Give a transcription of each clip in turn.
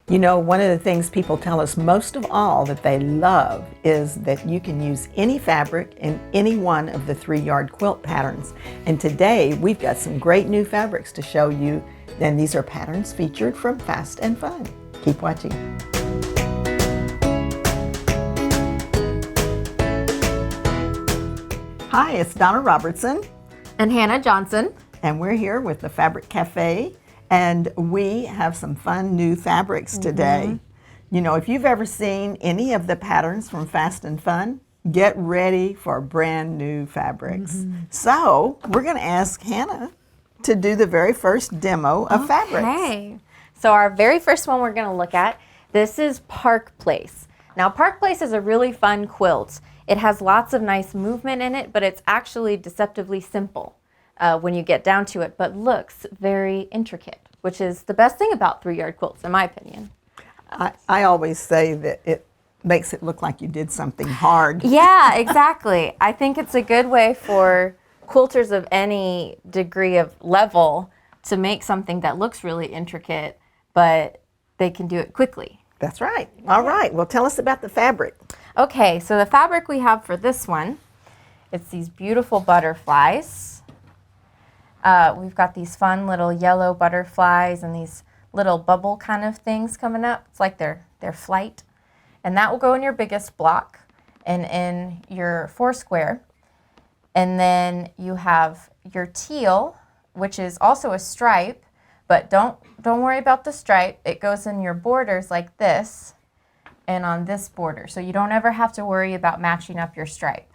You know, one of the things people tell us most of all that they love is that you can use any fabric in any one of the 3-yard quilt patterns. And today we've got some great new fabrics to show you. And these are patterns featured from Fast and Fun. Keep watching. Hi, it's Donna Robertson. And Hannah Johnson. And we're here with the Fabric Cafe. And we have some fun new fabrics today. You know, if you've ever seen any of the patterns from Fast and Fun, get ready for brand new fabrics. So we're going to ask Hannah to do the very first demo of fabrics. Okay. So our very first one we're going to look at, this is Park Place. Now Park Place is a really fun quilt. It has lots of nice movement in it, but it's actually deceptively simple when you get down to it, but looks very intricate, which is the best thing about 3-yard quilts, in my opinion. I always say that it makes it look like you did something hard. Yeah, exactly. I think it's a good way for quilters of any degree of level to make something that looks really intricate, but they can do it quickly. That's right. All right. Well, tell us about the fabric. Okay, so the fabric we have for this one, it's these beautiful butterflies. We've got these fun little yellow butterflies and these little bubble kind of things coming up. It's like their flight. And that will go in your biggest block and in your 4 square. And then you have your teal, which is also a stripe, but don't worry about the stripe. It goes in your borders like this and on this border. So you don't ever have to worry about matching up your stripe.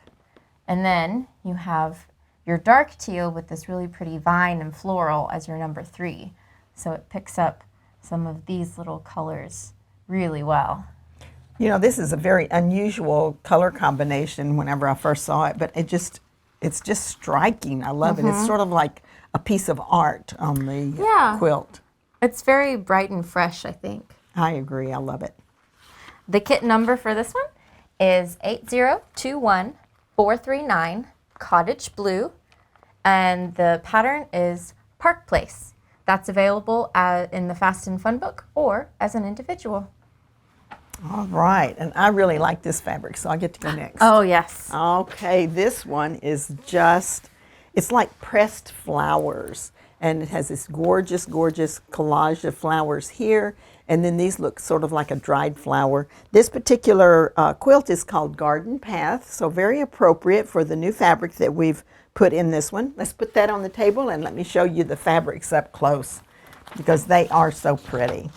And then you have your dark teal with this really pretty vine and floral as your number 3. So it picks up some of these little colors really well. You know, this is a very unusual color combination whenever I first saw it, but it's just striking. I love it. It's sort of like a piece of art on the quilt. It's very bright and fresh, I think. I agree. I love it. The kit number for this one is 8021439 Cottage Blue, and the pattern is Park Place. That's available in the Fast and Fun book or as an individual. All right, and I really like this fabric, so I get to go next. Oh, yes. Okay, this one is it's like pressed flowers, and it has this gorgeous, gorgeous collage of flowers here, and then these look sort of like a dried flower. This particular quilt is called Garden Path, so very appropriate for the new fabric that we've put in this one. Let's put that on the table and let me show you the fabrics up close because they are so pretty.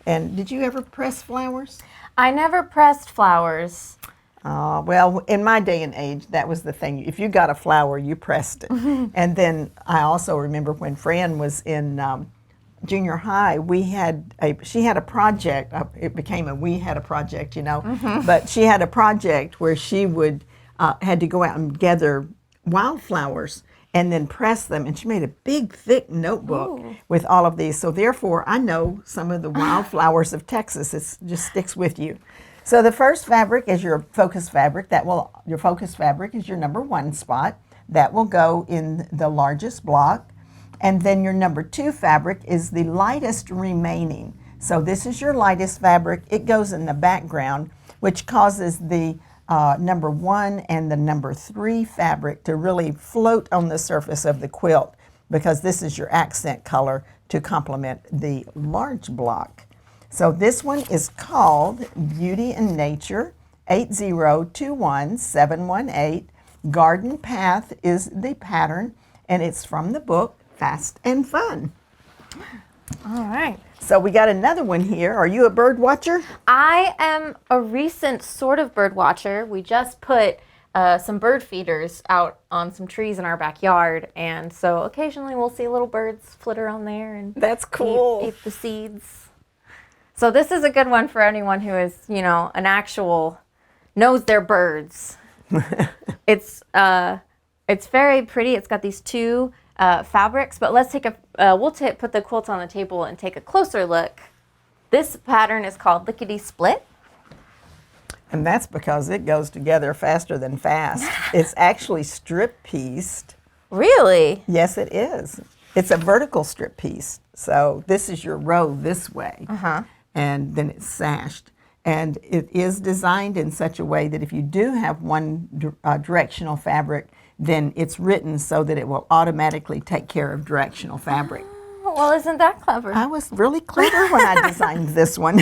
And did you ever press flowers? I never pressed flowers. Well, in my day and age, that was the thing. If you got a flower, you pressed it. And then I also remember when Fran was in junior high, she had a project. It became we had a project, you know. But she had a project where she would had to go out and gather wildflowers and then press them. And she made a big, thick notebook with all of these. So therefore, I know some of the wildflowers of Texas. It just sticks with you. So the first fabric is your focus fabric. Your focus fabric is your number 1 spot. That will go in the largest block. And then your number 2 fabric is the lightest remaining. So this is your lightest fabric. It goes in the background, which causes the number 1 and the number 3 fabric to really float on the surface of the quilt because this is your accent color to complement the large block. So this one is called Beauty and Nature, 8021718. Garden Path is the pattern, and it's from the book Fast and Fun. All right. So we got another one here. Are you a bird watcher? I am a recent sort of bird watcher. We just put some bird feeders out on some trees in our backyard, and so occasionally we'll see little birds flitter on there and that's cool. Eat the seeds. So this is a good one for anyone who is, you know, knows their birds. It's very pretty. It's got these 2 fabrics, but let's put the quilt on the table and take a closer look. This pattern is called Lickity Split. And that's because it goes together faster than fast. It's actually strip pieced. Really? Yes, it is. It's a vertical strip piece. So this is your row this way. and then it's sashed. And it is designed in such a way that if you do have one directional fabric, then it's written so that it will automatically take care of directional fabric. Well, isn't that clever? I was really clever when I designed this one.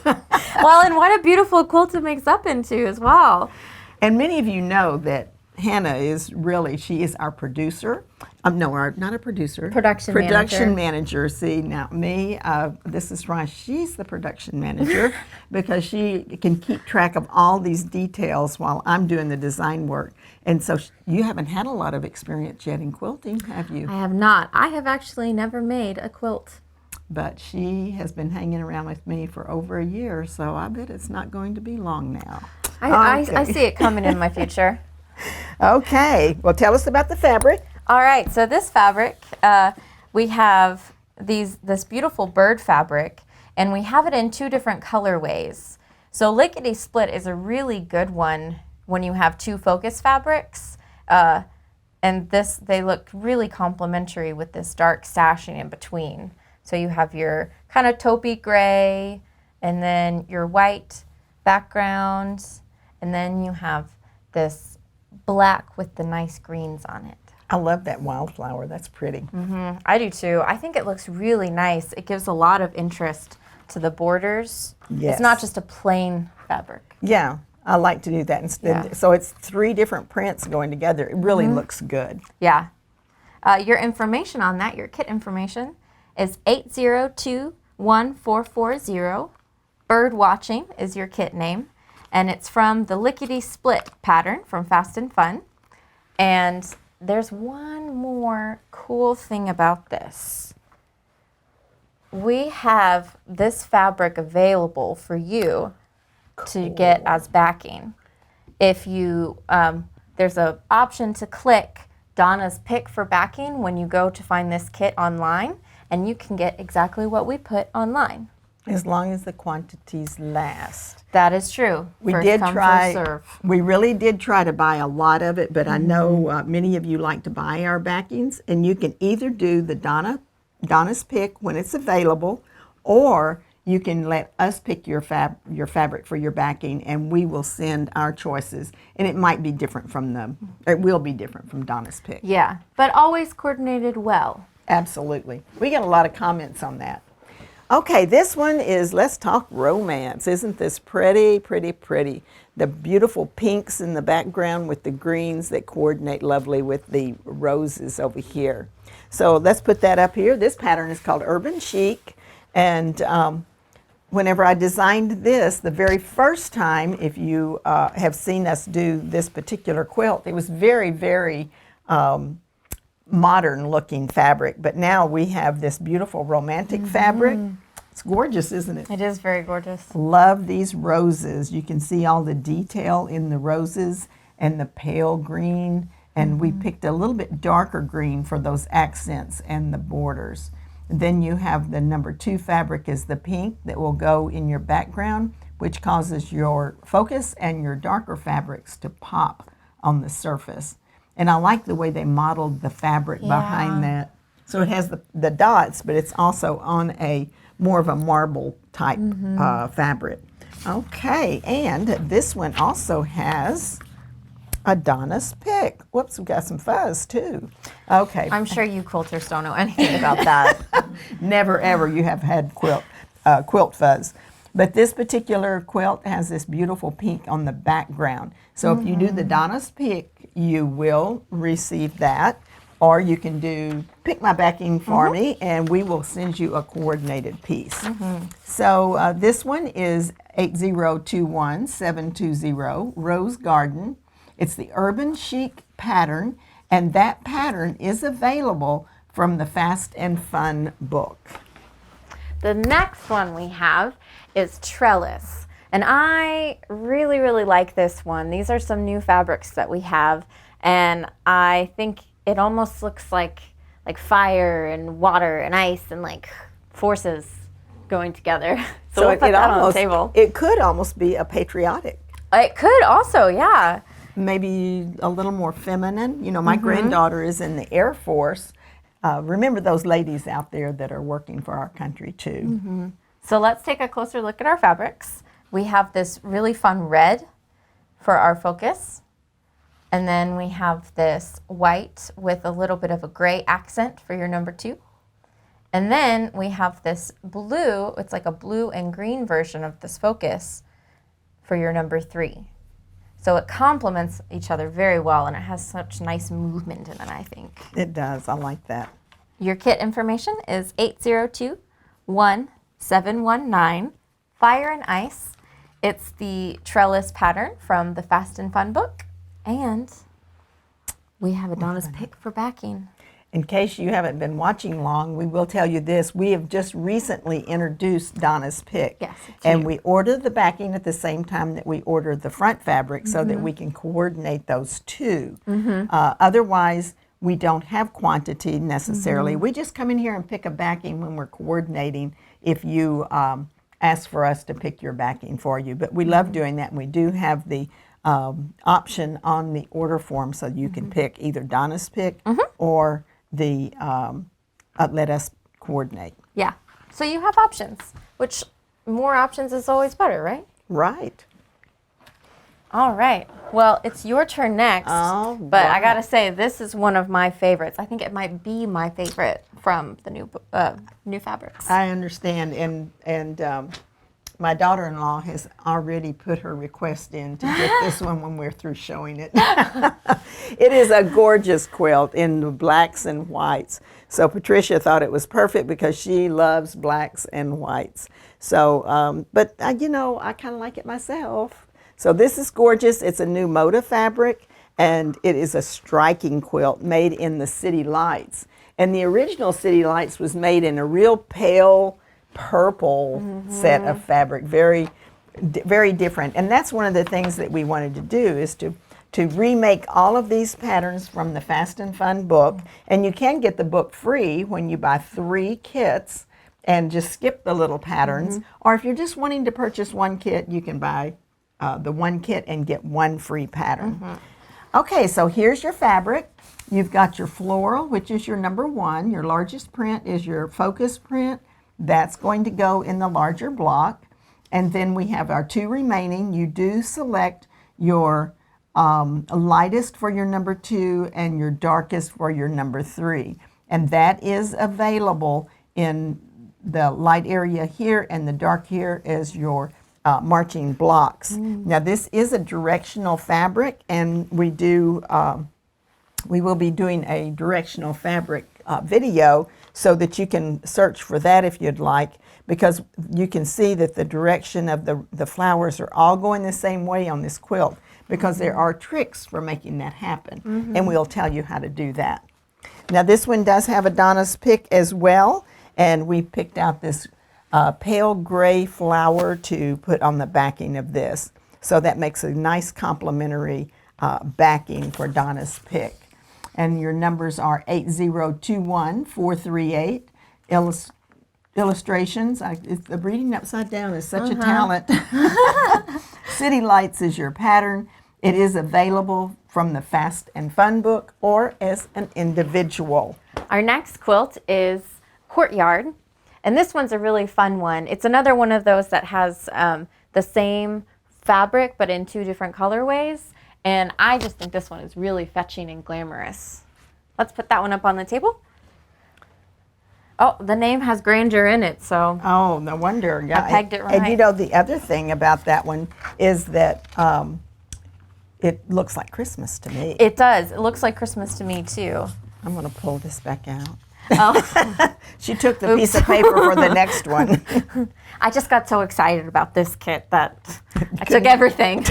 Well, and what a beautiful quilt it makes up into as well. And many of you know that Hannah is really, she is our producer. No, not a producer. Production manager. See, now me, this is why she's the production manager, because she can keep track of all these details while I'm doing the design work. And so you haven't had a lot of experience yet in quilting, have you? I have not. I have actually never made a quilt. But she has been hanging around with me for over a year, so I bet it's not going to be long now. I see it coming in my future. Okay, well, tell us about the fabric. All right, so this fabric, we have this beautiful bird fabric, and we have it in 2 different colorways. So Lickity Split is a really good one when you have 2 focus fabrics, and they look really complementary with this dark sashing in between. So you have your kind of taupey gray, and then your white background, and then you have this black with the nice greens on it. I love that wildflower. That's pretty. Mm-hmm. I do too. I think it looks really nice. It gives a lot of interest to the borders. Yes. It's not just a plain fabric. Yeah, I like to do that instead. Yeah. So it's 3 different prints going together. It really looks good. Yeah. Your information on that, your kit information, is 8021440. Bird Watching is your kit name. And it's from the Lickity Split pattern from Fast and Fun. And there's one more cool thing about this. We have this fabric available for you to get as backing. If you, there's an option to click Donna's pick for backing when you go to find this kit online, and you can get exactly what we put online. As long as the quantities last. That is true. We First did come, try. first serve. We really did try to buy a lot of it, but I know many of you like to buy our backings, and you can either do the Donna's pick when it's available, or you can let us pick your fabric for your backing, and we will send our choices. And it might be different from it will be different from Donna's pick. Yeah, but always coordinated well. Absolutely. We get a lot of comments on that. Okay, this one is Let's Talk Romance. Isn't this pretty, pretty, pretty? The beautiful pinks in the background with the greens that coordinate lovely with the roses over here. So let's put that up here. This pattern is called Urban Chic. And whenever I designed this, the very first time, if you have seen us do this particular quilt, it was very, very modern looking fabric, but now we have this beautiful romantic fabric. It's gorgeous, isn't it? It is very gorgeous. Love these roses. You can see all the detail in the roses and the pale green, and we picked a little bit darker green for those accents and the borders. Then you have the number 2 fabric is the pink that will go in your background, which causes your focus and your darker fabrics to pop on the surface. And I like the way they modeled the fabric behind that. So it has the dots, but it's also on a more of a marble type fabric. Okay, and this one also has a Donna's pick. Whoops, we've got some fuzz too. Okay. I'm sure you quilters don't know anything about that. Never ever you have had quilt fuzz. But this particular quilt has this beautiful pink on the background. So if you do the Donna's pick, you will receive that. Or you can do pick my backing for me, and we will send you a coordinated piece. So this one is 8021720 Rose Garden. It's the Urban Chic pattern, and that pattern is available from the Fast and Fun book. The next one we have is Trellis. And I really, really like this one. These are some new fabrics that we have, and I think it almost looks like fire and water and ice and like forces going together. So we'll put that on the table. It could almost be a patriotic. It could also, yeah. Maybe a little more feminine. You know, my granddaughter is in the Air Force. Remember those ladies out there that are working for our country too. So let's take a closer look at our fabrics. We have this really fun red for our focus. And then we have this white with a little bit of a gray accent for your number 2. And then we have this blue, it's like a blue and green version of this focus for your number 3. So it complements each other very well, and it has such nice movement in it, I think. It does. I like that. Your kit information is 802-1719, Fire and Ice. It's the Trellis Pattern from the Fast and Fun book. And we have a Donna's pick for backing. In case you haven't been watching long, we will tell you this. We have just recently introduced Donna's pick. Yes, and we order the backing at the same time that we order the front fabric so that we can coordinate those two. Otherwise, we don't have quantity necessarily. We just come in here and pick a backing when we're coordinating if you ask for us to pick your backing for you. But we love doing that, and we do have the option on the order form so you can pick either Donna's pick or the let us coordinate. Yeah. So you have options, which more options is always better, right? Right. All right. Well, it's your turn next. But I got to say, this is one of my favorites. I think it might be my favorite from the new fabrics. I understand. And my daughter-in-law has already put her request in to get this one when we're through showing it. It is a gorgeous quilt in the blacks and whites. So Patricia thought it was perfect because she loves blacks and whites. So, but you know, I kind of like it myself. So this is gorgeous. It's a new Moda fabric, and it is a striking quilt made in the City Lights. And the original City Lights was made in a real pale purple set of fabric, very different. And that's one of the things that we wanted to do, is to remake all of these patterns from the Fast and Fun book. And you can get the book free when you buy 3 kits and just skip the little patterns. Or if you're just wanting to purchase one kit, you can buy the one kit and get 1 free pattern. Okay, so here's your fabric. You've got your floral, which is your number 1. Your largest print is your focus print. That's going to go in the larger block. And then we have our 2 remaining. You do select your lightest for your number 2 and your darkest for your number 3. And that is available in the light area here, and the dark here is your marching blocks. Now this is a directional fabric, and we will be doing a directional fabric video so that you can search for that if you'd like, because you can see that the direction of the flowers are all going the same way on this quilt, because there are tricks for making that happen, and we'll tell you how to do that. Now this one does have a Donna's pick as well, and we picked out this pale gray flower to put on the backing of this. So that makes a nice complementary backing for Donna's pick. And your numbers are 8021438. Illustrations. The reading upside down is such a talent. City Lights is your pattern. It is available from the Fast and Fun book or as an individual. Our next quilt is Courtyard. And this one's a really fun one. It's another one of those that has the same fabric but in 2 different colorways. And I just think this one is really fetching and glamorous. Let's put that one up on the table. Oh, the name has Grandeur in it, so. Oh, no wonder. Yeah. I pegged it right. And you know, the other thing about that one is that it looks like Christmas to me. It does. It looks like Christmas to me, too. I'm going to pull this back out. Oh. She took the piece of paper for the next one. I just got so excited about this kit that I took everything.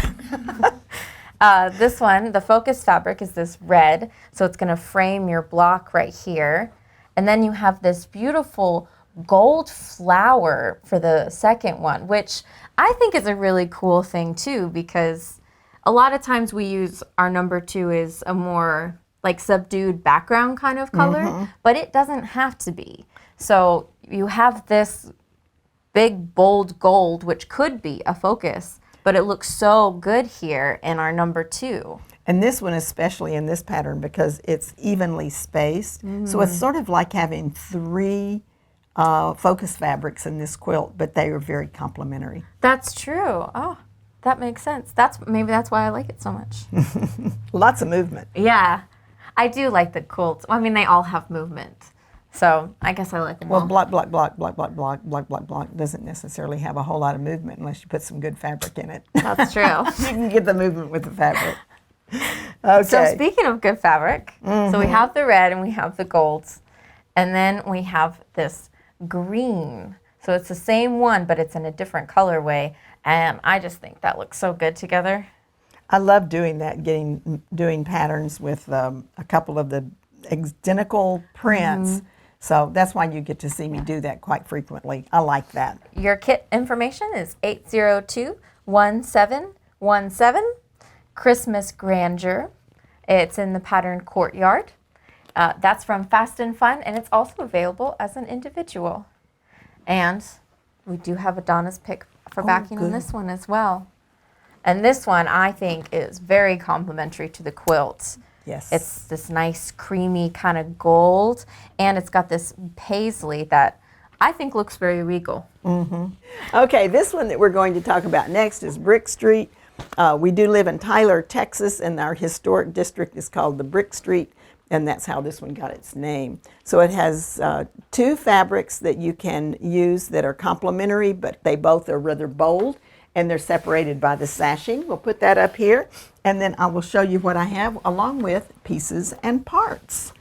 This one, the focus fabric is this red, so it's going to frame your block right here. And then you have this beautiful gold flower for the second one, which I think is a really cool thing too, because a lot of times we use our number 2 is a more like subdued background kind of color, but it doesn't have to be. So you have this big bold gold, which could be a focus, but it looks so good here in our number 2. And this one, especially in this pattern, because it's evenly spaced. So it's sort of like having 3 focus fabrics in this quilt, but they are very complementary. That's true. Oh, that makes sense. Maybe that's why I like it so much. Lots of movement. Yeah, I do like the quilts. I mean, they all have movement. So I guess I like them all. Well, block, block, block, block, block, block, block, block, block doesn't necessarily have a whole lot of movement unless you put some good fabric in it. That's true. You can get the movement with the fabric. Okay. So speaking of good fabric, so we have the red and we have the golds, and then we have this green. So it's the same one, but it's in a different colorway, and I just think that looks so good together. I love doing that, doing patterns with a couple of the identical prints. So that's why you get to see me do that quite frequently. I like that. Your kit information is 802-1717, Christmas Grandeur. It's in the pattern Courtyard. That's from Fast and Fun, and it's also available as an individual. And we do have a Donna's pick for backing on this one as well. And this one I think is very complimentary to the quilt. Yes. It's this nice creamy kind of gold, and it's got this paisley that I think looks very regal. Okay, this one that we're going to talk about next is Brick Street. We do live in Tyler, Texas, and our historic district is called the Brick Street, and that's how this one got its name. So it has two fabrics that you can use that are complementary, but they both are rather bold, and they're separated by the sashing. We'll put that up here, and then I will show you what I have along with pieces and parts.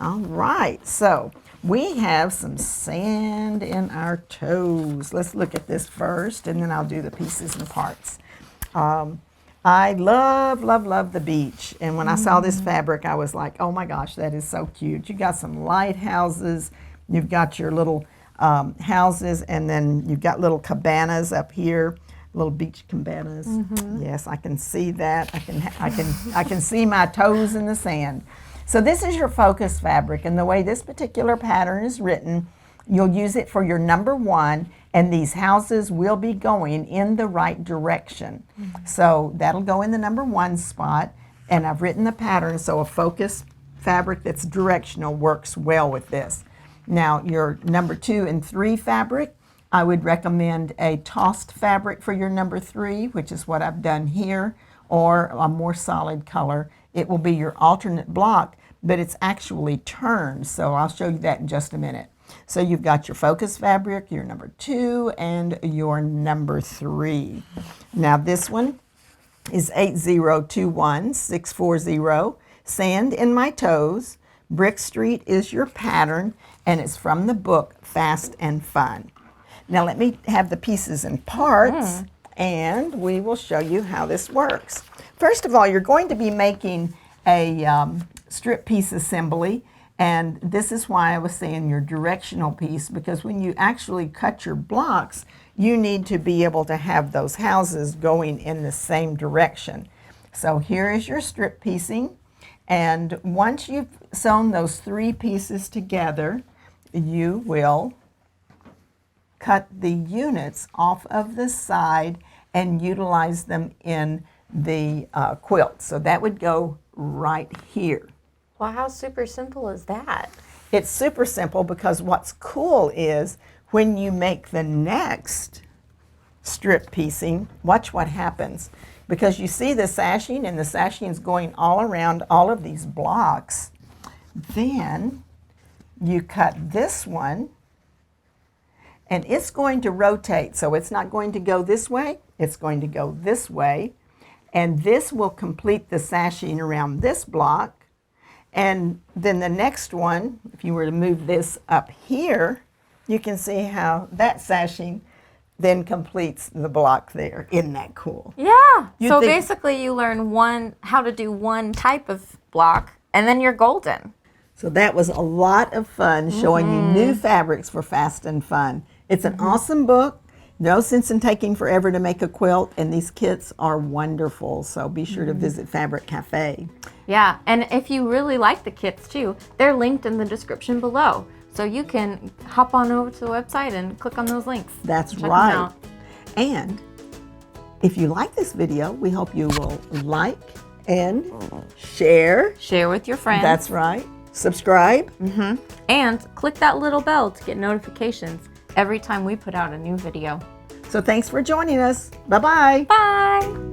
All right, so we have some sand in our toes. Let's look at this first, and then I'll do the pieces and parts. I love, love, love the beach, and when I saw this fabric, I was like, oh my gosh, that is so cute. You got some lighthouses, you've got your little houses, and then you've got little cabanas up here. Little beach cabanas. Yes, I can see that. I can see my toes in the sand. So this is your focus fabric, and the way this particular pattern is written, you'll use it for your number one, and these houses will be going in the right direction. So that'll go in the number one spot, and I've written the pattern so a focus fabric that's directional works well with this. Now your number 2 and 3 fabric, I would recommend a tossed fabric for your number 3, which is what I've done here, or a more solid color. It will be your alternate block, but it's actually turned, so I'll show you that in just a minute. So you've got your focus fabric, your number 2, and your number 3. Now this one is 8021640, Sand in My Toes. Brick Street is your pattern, and it's from the book Fast and Fun. Now let me have the pieces and parts, and we will show you how this works. First of all, you're going to be making a strip piece assembly, and this is why I was saying your directional piece, because when you actually cut your blocks, you need to be able to have those houses going in the same direction. So here is your strip piecing, and once you've sewn those 3 pieces together, you will cut the units off of the side and utilize them in the quilt. So that would go right here. Well, how super simple is that? It's super simple because what's cool is when you make the next strip piecing, watch what happens. Because you see the sashing, and the sashing is going all around all of these blocks. Then you cut this one, and it's going to rotate, so it's not going to go this way, it's going to go this way, and this will complete the sashing around this block. And then the next one, if you were to move this up here, you can see how that sashing then completes the block there. Isn't that cool? Yeah. So basically you learn how to do one type of block, and then you're golden. So that was a lot of fun showing you new fabrics for Fast and Fun. It's an awesome book. No sense in taking forever to make a quilt, and these kits are wonderful. So be sure to visit Fabric Cafe. Yeah, and if you really like the kits too, they're linked in the description below. So you can hop on over to the website and click on those links. That's Check them right. out. And if you like this video, we hope you will like and share. Share with your friends. That's right. subscribe. And click that little bell to get notifications every time we put out a new video. So thanks for joining us. Bye-bye. Bye!